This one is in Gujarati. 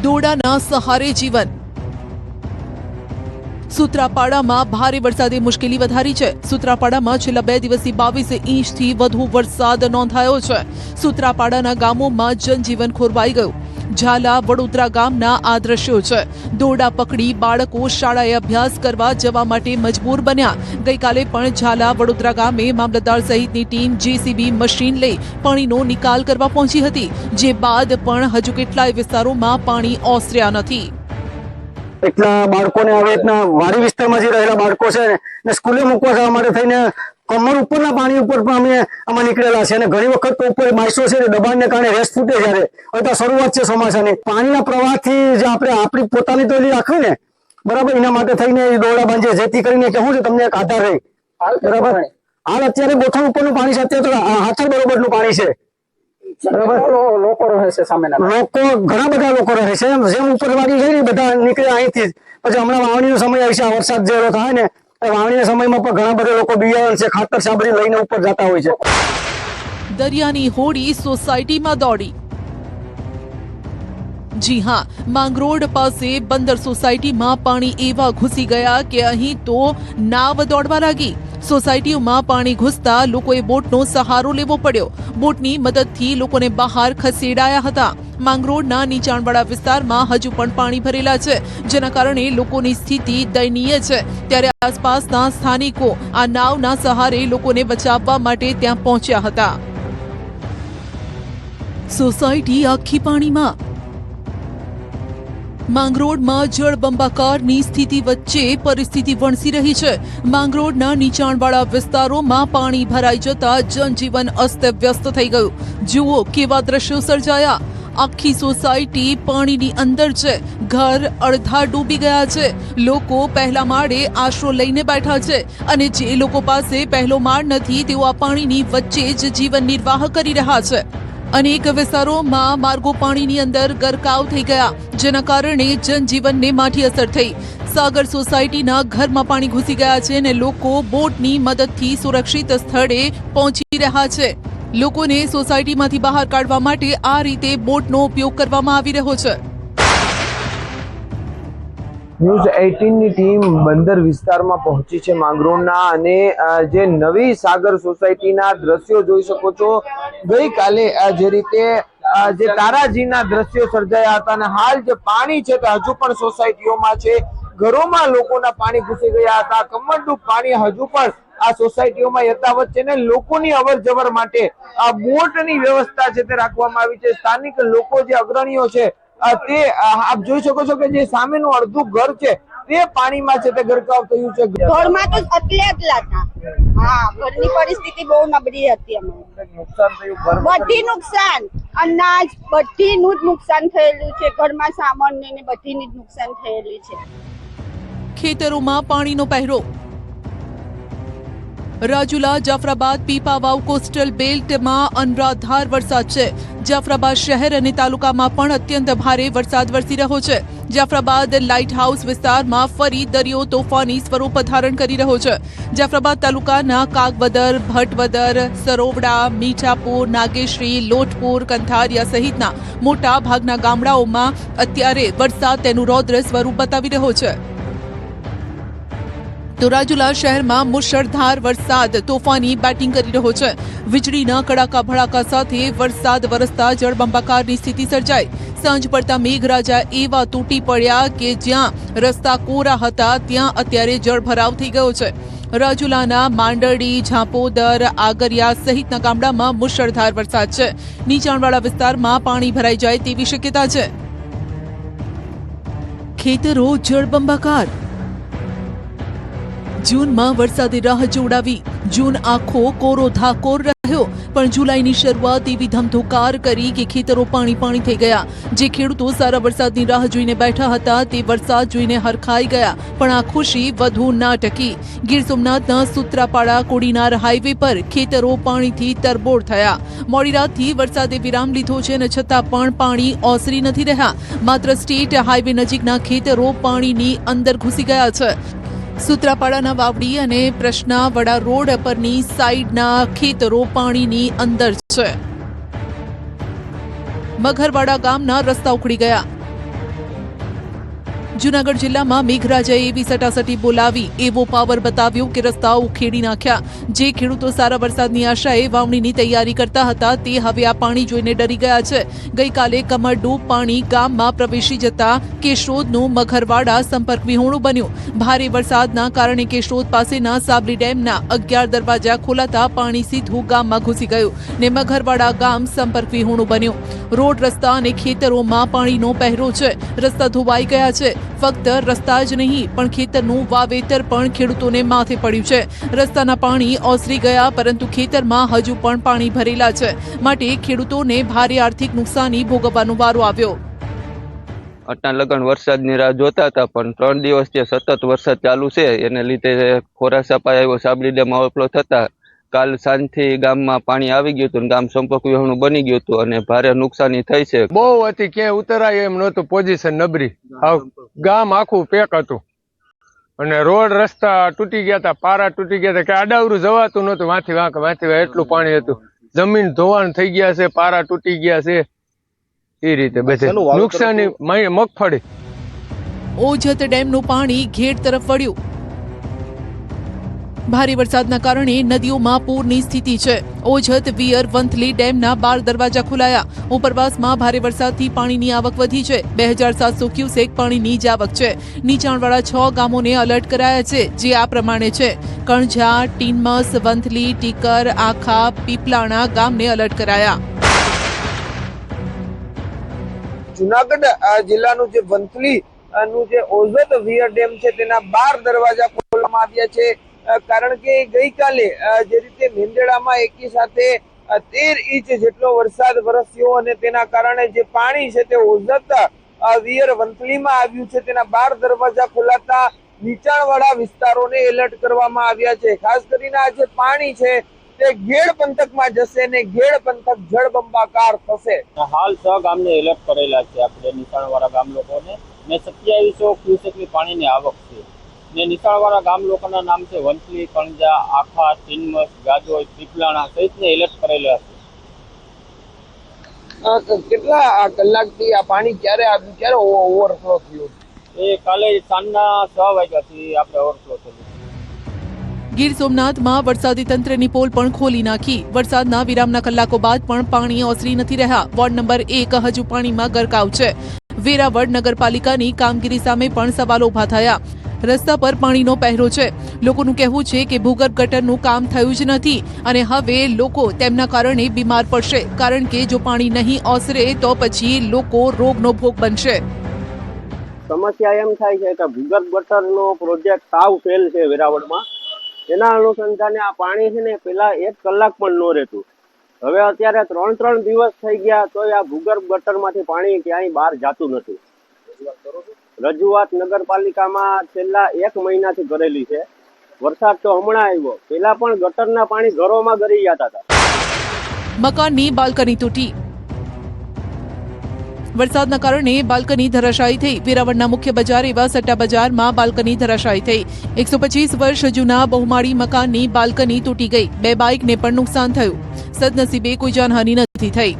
દોરડાના સહારે જીવન। સૂત્રાપાડામાં ભારે વરસાદે મુશ્કેલી વધારી છે। સૂત્રાપાડામાં છેલ્લા 2 દિવસથી 22 ઇંચથી વધુ વરસાદ નોંધાયો છે। સૂત્રાપાડાના ગામોમાં જનજીવન ખોરવાઈ ગયું। ઝાલા વડોદરા ગામના આ દ્રશ્યો છે। દોરડા પકડી બાળકો શાળાએ અભ્યાસ કરવા જવા માટે મજબૂર બન્યા। ગઈકાલે પણ ઝાલા વડોદરા ગામે મામલતદાર સહિતની ટીમ જેસીબી મશીન લઈ પાણીનો નિકાલ કરવા પહોંચી હતી, જે બાદ પણ હજુ કેટલાય વિસ્તારોમાં પાણી ઓસર્યા નથી। એટલા બાળકોને હવે એટલા વાડી વિસ્તારમાં જે રહેલા બાળકો છે ને સ્કૂલે મૂકવા જવા માટે થઈને કમર ઉપરના પાણી ઉપર પણ અમે આમાં નીકળેલા છે અને ઘણી વખત તો ઉપર માઈસો છે દબાણને કારણે રેસ ફૂટે જ્યારે હવે તો શરૂઆત છે ચોમાસાની પાણીના પ્રવાહથી જે આપણે આપણી પોતાની તો રાખવી ને બરાબર એના માટે થઈને દોરડા બાંધીએ જેથી કરીને કે શું છે તમને એક આધાર રહે બરાબર। હાલ અત્યારે ગોઠણ ઉપરનું પાણી છે, અત્યારે તો હાથર બરોબરનું પાણી છે લોકો રહે છે સામેના લોકો ઘણા બધા લોકો રહે છે જેમ ઉપર વાળી છે ને બધા નીકળે અહીંથી પછી હમણાં વાવણીનો સમય આવશે વરસાદ જેવો થાય ને વાવણીના સમયમાં પણ ઘણા બધા લોકો બિયારણ છે ખાતર સાબરી લઈને ઉપર જતા હોય છે। દરિયાની હોડી સોસાયટીમાં દોડી। જી હા, માંગરોળ પાસે બંદર સોસાયટીમાં પાણી એવા ઘૂસી ગયા કે અહીં તો નાવ દોડવા લાગી। સોસાયટીઓમાં પાણી ઘૂસતા લોકોએ બોટનો સહારો લેવો પડ્યો। બોટની મદદથી લોકોને બહાર ખસેડાયા હતા। માંગરોળના નીચાણવાળા વિસ્તારમાં હજુ પણ પાણી ભરેલા છે, જેના કારણે લોકોની સ્થિતિ દયનીય છે। ત્યારે આસપાસના સ્થાનિકો આ નાવના સહારે લોકોને બચાવવા માટે ત્યાં પહોંચ્યા હતા। સોસાયટી આખી પાણીમાં। માંગરોળમાં જળબંબાકારની સ્થિતિ વચ્ચે પરિસ્થિતિ વણસી રહી છે। માંગરોળના નીચાણવાળા વિસ્તારોમાં પાણી ભરાઈ જતા જનજીવન અસ્તવ્યસ્ત થઈ ગયું। જુઓ કેવા દ્રશ્યો સર્જાયા। આખી સોસાયટી પાણીની અંદર છે। ઘર અડધા ડૂબી ગયા છે। લોકો પહેલા માળે આશરો લઈને બેઠા છે અને જે લોકો પાસે પહેલો માળ નથી તેઓ આ પાણીની વચ્ચે જ જીવન નિર્વાહ કરી રહ્યા છે। અનેક વિસ્તારોમાં માર્ગો પાણીની અંદર ગરકાવ થઈ ગયા, જેના કારણે જનજીવનને માઠી અસર થઈ। સાગર સોસાયટીના ઘરમાં પાણી ઘૂસી ગયા છે અને લોકો બોટની મદદથી સુરક્ષિત સ્થળે પહોંચી રહ્યા છે। લોકોને સોસાયટીમાંથી બહાર કાઢવા માટે આ રીતે બોટનો ઉપયોગ કરવામાં આવી રહ્યો છે। ન્યૂઝ 18 ની ટીમ બંદર વિસ્તારમાં પહોંચી છે માંગરોળના અને જે નવી સાગર સોસાયટીના દ્રશ્યો જોઈ શકો છો। ગઈકાલે જે રીતે જે તારાજીના દ્રશ્યો સર્જાયા હતા અને હાલ જે પાણી છે તે હજુ પણ સોસાયટીઓમાં છે। ઘરોમાં લોકોના પાણી ઘૂસી ગયા હતા। કમરડૂબ પાણી હજુ પણ આ સોસાયટીઓમાં યથાવત છે ને લોકોની અવર જવર માટે આ બોટની વ્યવસ્થા છે તે રાખવામાં આવી છે। સ્થાનિક લોકો જે અગ્રણીઓ છે તે આપ જોઈ શકો છો કે જે સામેનું અડધું ઘર છે તે પાણીમાં છે તે ગરકાવ થયું છે। ઘરમાં તો એટલા હતા। હા, ઘરની પરિસ્થિતિ બહુ નબળી હતી। અમે નુકસાન થયું, બધી નુકસાન, અનાજ બધીનું જ નુકસાન થયેલું છે। ઘરમાં સામાન ને બધીની જ નુકસાન થયેલી છે। ખેતરોમાં પાણીનો પહેરો। રાજુલા જાફરાબાદ પીપાવાવ કોસ્ટલ બેલ્ટમાં અનરાધાર વરસાદ છે। જાફરાબાદ શહેર અને તાલુકામાં પણ અત્યંત ભારે વરસાદ વરસી રહ્યો છે। જાફરાબાદ લાઇટ હાઉસ વિસ્તારમાં ફરી દરિયો તોફાની સ્વરૂપ ધારણ કરી રહ્યો છે। જાફરાબાદ તાલુકાના કાગવદર, ભટવદર, સરોવડા, મીઠાપુર, નાગેશ્રી, લોટપુર, કંથારિયા સહિતના મોટા ભાગના ગામડાઓમાં અત્યારે વરસાદ તેનું રૌદ્ર સ્વરૂપ બતાવી રહ્યો છે। તો રાજુલા શહેરમાં મુશળધાર વરસાદ તોફાની બેટિંગ કરી રહ્યો છે। વીજળીના કડાકા ભડાકા સાથે વરસાદ વરસતા જળબંબાકારની સ્થિતિ સર્જાઈ। સાંજ પડતા મેઘરાજા એવા તૂટી પડ્યા કે જ્યાં રસ્તા કોરા હતા ત્યાં અત્યારે જળભરાવ થઈ ગયો છે। રાજુલાના માંડરડી, ઝાંપોદર, આગરિયા સહિતના ગામડામાં મુશળધાર વરસાદ છે। નીચાણવાળા વિસ્તારમાં પાણી ભરાઈ જાય તેવી શક્યતા છે। ખેતરો જળબંબાકાર। જૂનમાં વરસાદે રાહ જોડાવી। જૂન આખો કોરો ધાકોર રહ્યો, પણ જુલાઈની શરૂઆત એવી ધમધોકાર કરી કે ખેતરો પાણી થઈ ગયા। જે ખેડૂતો સારા વરસાદની રાહ જોઈને બેઠા હતા તે વરસાદ જોઈને હરખાઈ ગયા, પણ આ ખુશી વધુ ના ટકી। ગીર સોમનાથના સૂત્રાપાડા કોડીનાર હાઈવે પર ખેતરો પાણીથી તરબોળ થયા। મોડી રાતથી વરસાદે વિરામ લીધો છે અને છતાં પણ પાણી ઓસરી નથી રહ્યા। માત્ર સ્ટેટ હાઈવે નજીકના ખેતરો પાણીની અંદર ઘૂસી ગયા છે। સૂત્રાપાડાના વાવડી અને પ્રશ્નાવડા રોડ પરની સાઈડના ખેતરો પાણીની અંદર છે। મઘરવાડા ગામના રસ્તા ઉખડી ગયા। જૂનાગઢ જિલ્લામાં મેઘરાજાએ એવી સટાસટી બોલાવી એવો પાવર બતાવ્યો કે રસ્તાઓ ઉખેડી નાખ્યા. જે ખેડૂતો સારા વરસાદની આશાએ વાવણીની તૈયારી કરતા હતા તે હવે આ પાણી જોઈને ડરી ગયા છે. ગઈકાલે કમરડૂબ પાણી ગામમાં પ્રવેશી જતા કેશોદનું મઘરવાડા સંપર્ક વિહોણું બન્યું. ભારે વરસાદના કારણે કેશોદ પાસેના સાબલી ડેમના 11 દરવાજા ખોલાતા પાણી સીધું ગામમાં ઘૂસી ગયું ને મઘરવાડા ગામ સંપર્ક વિહોણું બન્યું. રોડ રસ્તા અને ખેતરોમાં પાણીનો પહેરો છે. રસ્તા ધોવાઈ ગયા છે. ફક્ત રસ્તા જ નહીં પણ ખેતરનું વાવેતર પણ ખેડૂતોને માથે પડ્યું છે. રસ્તાના પાણી ઓસરી ગયા પરંતુ ખેતરમાં હજુ પણ પાણી ભરેલા છે. માટે ખેડૂતોને ભારે આર્થિક નુકસાની ભોગવવાનો વારો આવ્યો. અટના લગન વરસાદની રાહ જોતા હતા પણ 3 દિવસથી સતત વરસાદ ચાલુ છે. એને લીધે ખોરાસાપા આવ્યો સાબલી ડેમ ઓવરફ્લો થતા કાલ સાંજથી ગામમાં પાણી આવી ગયું હતું. ગામ સંપર્ક વિહોણું બની ગયું હતું અને ભારે નુકસાની થઈ છે. બહુ હતી, ક્યાંય ઉતરાય એમ નહોતું, પોઝિશન નબળી, ગામ આખું પેક હતું અને રોડ રસ્તા તૂટી ગયા હતા, પારા તૂટી ગયા હતા કે આડાવરું જવાતું નહોતું. વાંથી વાંક એટલું પાણી હતું. જમીન ધોવાણ થઈ ગયા છે, પારા તૂટી ગયા છે. એ રીતે બધે નુકસાની. મગફળી. ઓજત ડેમનું પાણી ઘેડ તરફ વળ્યું. ભારે વરસાદના કારણે નદીઓમાં પૂરની સ્થિતિ છે. ઓજત, વિયર, વંથલી ડેમના 12 દરવાજા ખોલાયા. ઉપરવાસમાં ભારે વરસાદથી પાણીની આવક વધી છે. 2700 ક્યુસેક પાણીની જ આવક છે. નીચાણવાળા 6 ગામોને એલર્ટ કરાયા છે જે આ પ્રમાણે છે: કણઝા, ટીનમસ, વંથલી, ટીકર, આખા, પીપલાણા ગામને એલર્ટ કરાયા. જુનાગઢ જિલ્લાનું જે વંથલી નું જે ઓઝત વિયર ડેમ છે તેના 12 દરવાજા ખોલવામાં આવ્યા છે. કારણ કે ગઈકાલે જે રીતે મેંદરડામાં એકી સાથે 13 ઇંચ જેટલો વરસાદ વરસ્યો અને તેના કારણે જે પાણી છે તે ઓઝત વિયર વંથલીમાં આવ્યું છે. તેના 12 દરવાજા ખોલાતા નીચાણવાળા વિસ્તારોને એલર્ટ કરવામાં આવ્યા છે. ખાસ કરીને આ જે પાણી છે તે ઘેડ પંથકમાં જશે ને ઘેડ પંથક જળબંબાકાર થશે. હાલ 6 ગામને એલર્ટ કરેલા છે આપણે નીચાણવાળા ગામ લોકોને ને 2700 ક્યુસેકની પાણીની આવક છે. ને નીચાણવાળા ગામ લોકોના નામ છે વંથલી, કણજા, આખા, ટીનમસ, ગાજોઈ, પીપલાણા સહિતને એલર્ટ કરેલા છે. કેટલા કલાકથી આ પાણી ક્યારે આવ્યું, ક્યારે ઓવરફ્લો થયું? એ કાલે સાંજના 6 વાગ્યાથી આપણે ઓવરફ્લો થયું. ગીર સોમનાથમાં વરસાદી તંત્રની પોલ પણ ખોલી નાખી. વરસાદના વિરામના કલાકો બાદ પણ પાણી ઓસરી નથી રહ્યા. વોર્ડ નંબર 1 હજુ પાણીમાં ગરકાવ છે. વેરાવળ નગરપાલિકાની કામગીરી સામે પણ સવાલો ઉભા થયા. રસ્તા પર પાણીનો પહેરો છે. લોકોનું કહેવું છે કે ભૂગર્ભ ગટરનું કામ થયું જ નથી અને હવે લોકો તેમના કારણે બીમાર પડશે. કારણ કે જો પાણી નહીં ઓસરે તો પછી લોકો રોગનો ભોગ બનશે. સમસ્યા એમ થાય છે કે ભૂગર્ભ ગટરનો પ્રોજેક્ટ સાવ ફેલ છે વેરાવળમાં. એના અનુસંધાને આ પાણી છે ને પેલા 1 કલાક પણ ન રહેતું. હવે અત્યારે 3 દિવસ થઈ ગયા તો આ ભૂગર્ભ ગટરમાંથી પાણી ક્યાંય બહાર જતું નથી. રજૂઆત નગરપાલિકામાં છેલ્લા 1 મહિનાથી કરેલી છે. વરસાદ તો હમણાં આવ્યો, પેલા પણ ગટરના પાણી ઘરોમાં ગરી જતા હતા. મકાનની બાલ્કની તૂટી. વરસાદના કારણે બાલ્કની ધરાશાયી થઈ. વેરાવળના મુખ્ય બજાર એવા સટ્ટા બજારમાં બાલ્કની ધરાશાયી થઈ. 125 વર્ષ જૂના બહુમાળી મકાનની બાલ્કની તૂટી ગઈ. 2 બાઇકને પણ નુકસાન થયું. સદનસીબે કોઈ જાનહાનિ નથી થઈ.